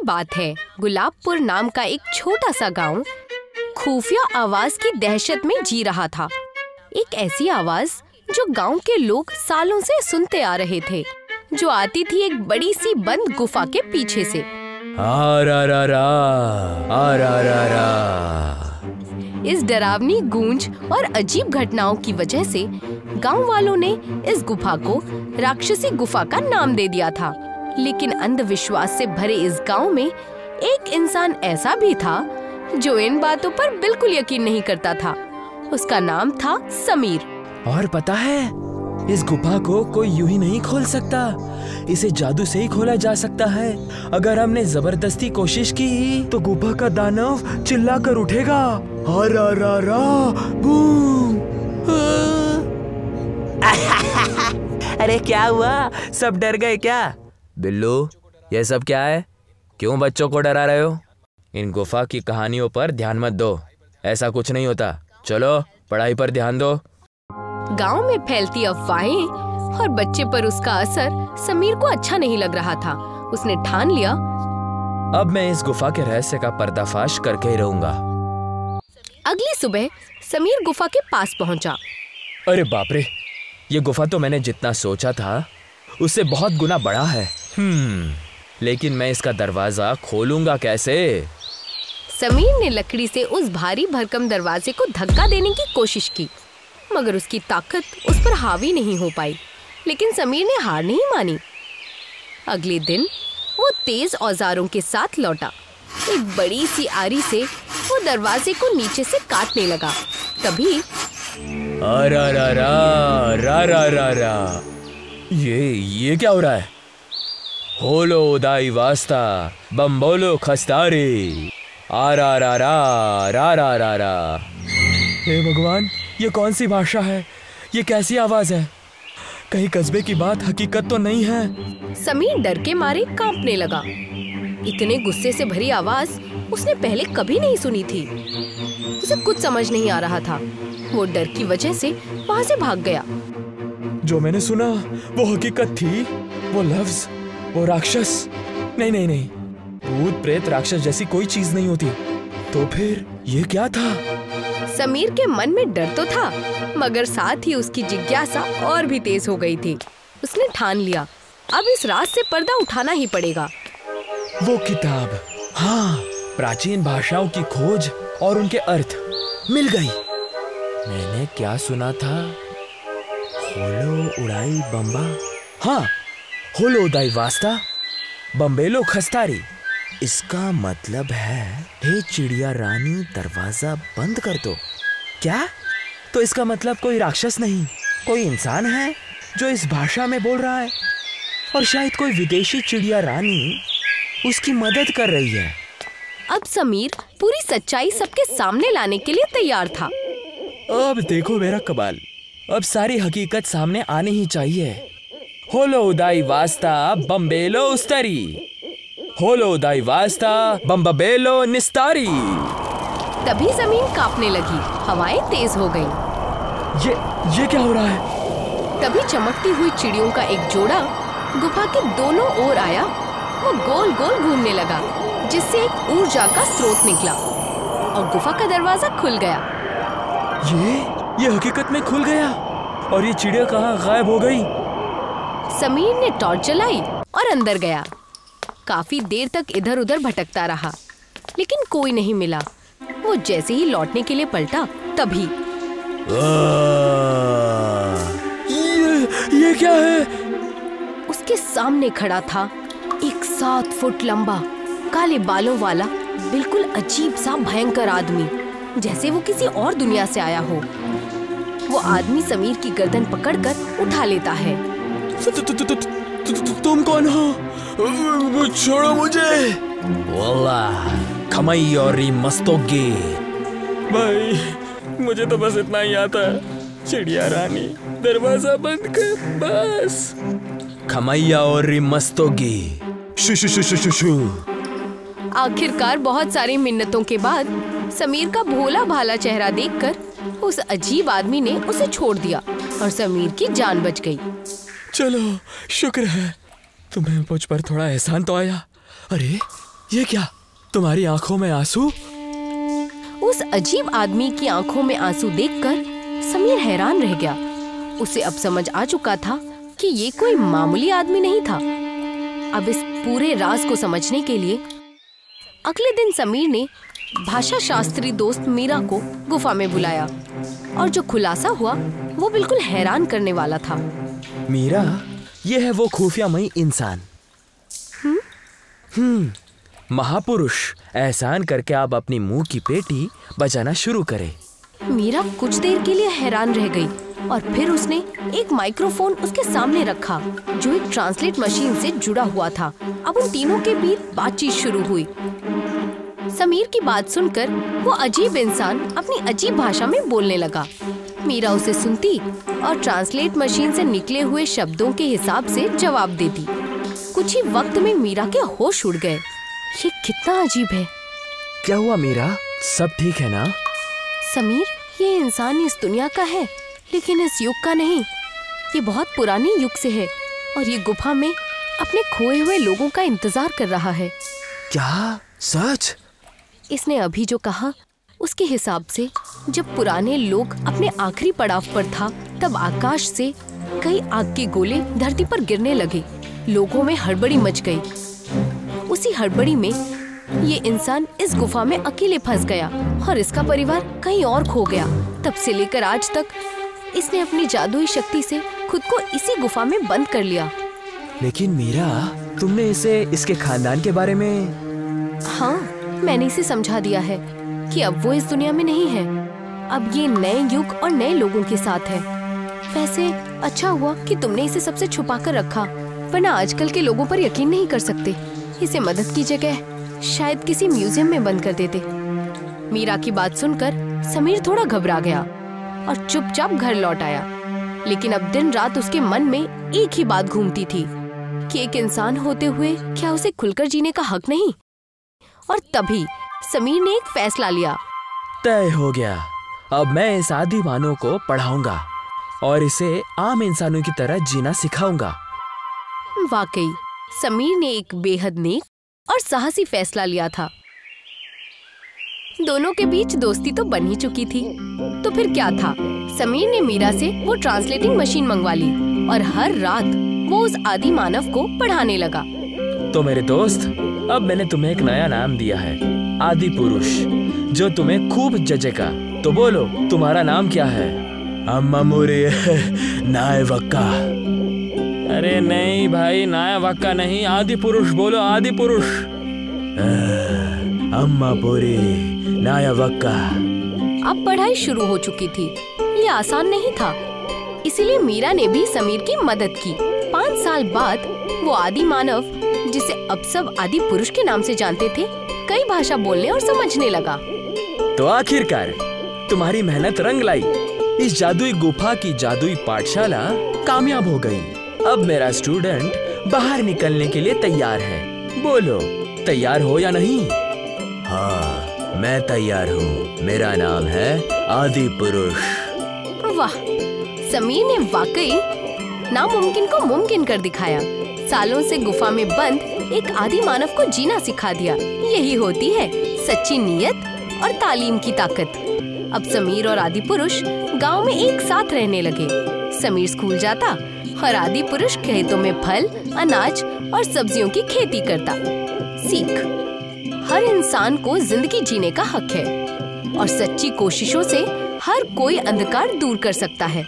बात है, गुलाबपुर नाम का एक छोटा सा गांव खुफिया आवाज की दहशत में जी रहा था। एक ऐसी आवाज जो गांव के लोग सालों से सुनते आ रहे थे, जो आती थी एक बड़ी सी बंद गुफा के पीछे से। आ रा रा रा, आ रा रा रा। इस डरावनी गूंज और अजीब घटनाओं की वजह से गांव वालों ने इस गुफा को राक्षसी गुफा का नाम दे दिया था। लेकिन अंधविश्वास से भरे इस गांव में एक इंसान ऐसा भी था जो इन बातों पर बिल्कुल यकीन नहीं करता था। उसका नाम था समीर। और पता है, इस गुफा को कोई यूं ही नहीं खोल सकता, इसे जादू से ही खोला जा सकता है। अगर हमने जबरदस्ती कोशिश की तो गुफा का दानव चिल्ला कर उठेगा, रा रा रा बूम। अरे क्या हुआ, सब डर गए क्या? बिल्लू, ये सब क्या है? क्यों बच्चों को डरा रहे हो? इन गुफा की कहानियों पर ध्यान मत दो, ऐसा कुछ नहीं होता। चलो पढ़ाई पर ध्यान दो। गांव में फैलती अफवाहें और बच्चे पर उसका असर समीर को अच्छा नहीं लग रहा था। उसने ठान लिया, अब मैं इस गुफा के रहस्य का पर्दाफाश करके ही रहूंगा। अगली सुबह समीर गुफा के पास पहुंचा। अरे बाप रे, ये गुफा तो मैंने जितना सोचा था उससे बहुत गुना बड़ा है। लेकिन मैं इसका दरवाजा खोलूंगा कैसे? समीर ने लकड़ी से उस भारी भरकम दरवाजे को धक्का देने की कोशिश की, मगर उसकी ताकत उस पर हावी नहीं हो पाई। लेकिन समीर ने हार नहीं मानी। अगले दिन वो तेज औजारों के साथ लौटा। एक बड़ी सी आरी से वो दरवाजे को नीचे से काटने लगा। तभी रा रा रा रा रा रा रा। ये क्या हो रहा है? होलो उदाई वास्ता बम्बोलो खस्तारी, आ रा रा रा रा रा रा रा। हे भगवान, ये कौन सी भाषा है? ये कैसी आवाज है? कहीं कस्बे की बात हकीकत तो नहीं है? समीर डर के मारे कांपने लगा। इतने गुस्से से भरी आवाज उसने पहले कभी नहीं सुनी थी। उसे कुछ समझ नहीं आ रहा था। वो डर की वजह से वहाँ से भाग गया। जो मैंने सुना वो हकीकत थी? वो लफ्ज, वो राक्षस? नहीं नहीं नहीं, भूत प्रेत राक्षस जैसी कोई चीज नहीं होती। तो फिर ये क्या था? समीर के मन में डर तो था, मगर साथ ही उसकी जिज्ञासा और भी तेज हो गई थी। उसने ठान लिया, अब इस राज से पर्दा उठाना ही पड़ेगा। वो किताब, हाँ, प्राचीन भाषाओं की खोज और उनके अर्थ मिल गई। मैंने क्या सुना था? होलो उड़ाई बम्बा, हाँ, होलो उदाई वास्ता बम्बेलो खस्तारी। इसका मतलब है, हे चिड़िया रानी, दरवाजा बंद कर दो। क्या? तो इसका मतलब कोई राक्षस नहीं, कोई इंसान है जो इस भाषा में बोल रहा है, और शायद कोई विदेशी चिड़िया रानी उसकी मदद कर रही है। अब समीर पूरी सच्चाई सबके सामने लाने के लिए तैयार था। अब देखो मेरा कमाल, अब सारी हकीकत सामने आनी ही चाहिए। होलो उदाई वास्ता बम्बेलो उस्तरी, होलो उदाई वास्ता बम्बेलो निस्तारी। तभी जमीन कांपने लगी, हवाएं तेज हो गईं। ये क्या हो रहा है? तभी चमकती हुई चिड़ियों का एक जोड़ा गुफा के दोनों ओर आया। वो गोल गोल घूमने लगा, जिससे एक ऊर्जा का स्रोत निकला और गुफा का दरवाजा खुल गया। ये हकीकत में खुल गया, और ये चिड़िया कहाँ गायब हो गई? समीर ने टॉर्च जलाई और अंदर गया। काफी देर तक इधर उधर भटकता रहा, लेकिन कोई नहीं मिला। वो जैसे ही लौटने के लिए पलटा, तभी ये क्या है? उसके सामने खड़ा था एक 7 फुट लंबा, काले बालों वाला, बिल्कुल अजीब सा भयंकर आदमी, जैसे वो किसी और दुनिया से आया हो। वो आदमी समीर की गर्दन पकड़कर उठा लेता है। तुम कौन हो? छोड़ो मुझे। वाला खमई और मस्तोगे। भाई, मुझे तो बस इतना ही आता है। चिड़िया रानी, दरवाजा बंद कर बस। खमैया और मस्तोगी। शु शु शु शु शु शु। आखिरकार बहुत सारी मिन्नतों के बाद समीर का भोला भाला चेहरा देखकर उस अजीब आदमी ने उसे छोड़ दिया और समीर की जान बच गई। चलो, शुक्र है, तुम्हें मुझ पर थोड़ा एहसान तो आया। अरे, ये क्या, तुम्हारी आंखों में आंसू? उस अजीब आदमी की आंखों में आंसू देखकर समीर हैरान रह गया। उसे अब समझ आ चुका था कि ये कोई मामूली आदमी नहीं था। अब इस पूरे राज को समझने के लिए अगले दिन समीर ने भाषा शास्त्री दोस्त मीरा को गुफा में बुलाया और जो खुलासा हुआ वो बिल्कुल हैरान करने वाला था। मीरा, ये है वो खुफियामयी इंसान। महापुरुष, एहसान करके आप अपनी मुंह की पेटी बजाना शुरू करें। मीरा कुछ देर के लिए हैरान रह गई और फिर उसने एक माइक्रोफोन उसके सामने रखा जो एक ट्रांसलेट मशीन से जुड़ा हुआ था। अब उन तीनों के बीच बातचीत शुरू हुई। समीर की बात सुनकर वो अजीब इंसान अपनी अजीब भाषा में बोलने लगा। मीरा उसे सुनती और ट्रांसलेट मशीन से निकले हुए शब्दों के हिसाब से जवाब देती। कुछ ही वक्त में मीरा के होश उड़ गए। ये कितना अजीब है। क्या हुआ मीरा, सब ठीक है ना? समीर, ये इंसान इस दुनिया का है लेकिन इस युग का नहीं। ये बहुत पुराने युग से है और ये गुफा में अपने खोए हुए लोगों का इंतजार कर रहा है। क्या, सच? इसने अभी जो कहा उसके हिसाब से जब पुराने लोग अपने आखिरी पड़ाव पर था तब आकाश से कई आग के गोले धरती पर गिरने लगे। लोगों में हड़बड़ी मच गई। उसी हड़बड़ी में ये इंसान इस गुफा में अकेले फंस गया और इसका परिवार कहीं और खो गया। तब से लेकर आज तक इसने अपनी जादुई शक्ति से खुद को इसी गुफा में बंद कर लिया। लेकिन मीरा, तुमने इसे इसके खानदान के बारे में? हाँ, मैंने इसे समझा दिया है कि अब वो इस दुनिया में नहीं है। अब ये नए युग और नए लोगों के साथ है। वैसे अच्छा हुआ कि तुमने इसे सबसे छुपा कर रखा, वरना आजकल के लोगों पर यकीन नहीं कर सकते। इसे मदद की जगह शायद किसी म्यूजियम में बंद कर देते। मीरा की बात सुनकर समीर थोड़ा घबरा गया और चुपचाप घर लौट आया। लेकिन अब दिन रात उसके मन में एक ही बात घूमती थी कि एक इंसान होते हुए क्या उसे खुलकर जीने का हक नहीं। और तभी समीर ने एक फैसला लिया। तय हो गया, अब मैं इस आदि मानव को पढ़ाऊंगा और इसे आम इंसानों की तरह जीना सिखाऊंगा। वाकई समीर ने एक बेहद नेक और साहसी फैसला लिया था। दोनों के बीच दोस्ती तो बन ही चुकी थी, तो फिर क्या था। समीर ने मीरा से वो ट्रांसलेटिंग मशीन मंगवा ली और हर रात वो उस आदि मानव को पढ़ाने लगा। तो मेरे दोस्त, अब मैंने तुम्हें एक नया नाम दिया है, आदि पुरुष, जो तुम्हें खूब जजेगा। तो बोलो, तुम्हारा नाम क्या है? अम्मा मोरे नाय वक्का। अरे नहीं भाई, नाय वक्का नहीं, आदि पुरुष बोलो, आदि पुरुष। अम्मा पोरे नाय वक्का। अब पढ़ाई शुरू हो चुकी थी। ये आसान नहीं था, इसीलिए मीरा ने भी समीर की मदद की। 5 साल बाद वो आदि मानव, जिसे अब सब आदि पुरुष के नाम से जानते थे, कई भाषा बोलने और समझने लगा। तो आखिरकार तुम्हारी मेहनत रंग लाई। इस जादुई गुफा की जादुई पाठशाला कामयाब हो गई। अब मेरा स्टूडेंट बाहर निकलने के लिए तैयार है। बोलो, तैयार हो या नहीं? हाँ, मैं तैयार हूँ। मेरा नाम है आदि पुरुष। वाह, समीर ने वाकई नामुमकिन को मुमकिन कर दिखाया। सालों से गुफा में बंद एक आदि मानव को जीना सिखा दिया। यही होती है सच्ची नीयत और तालीम की ताकत। अब समीर और आदि पुरुष गांव में एक साथ रहने लगे। समीर स्कूल जाता और आदि पुरुष खेतों में फल, अनाज और सब्जियों की खेती करता। सीख, हर इंसान को जिंदगी जीने का हक है और सच्ची कोशिशों से हर कोई अंधकार दूर कर सकता है।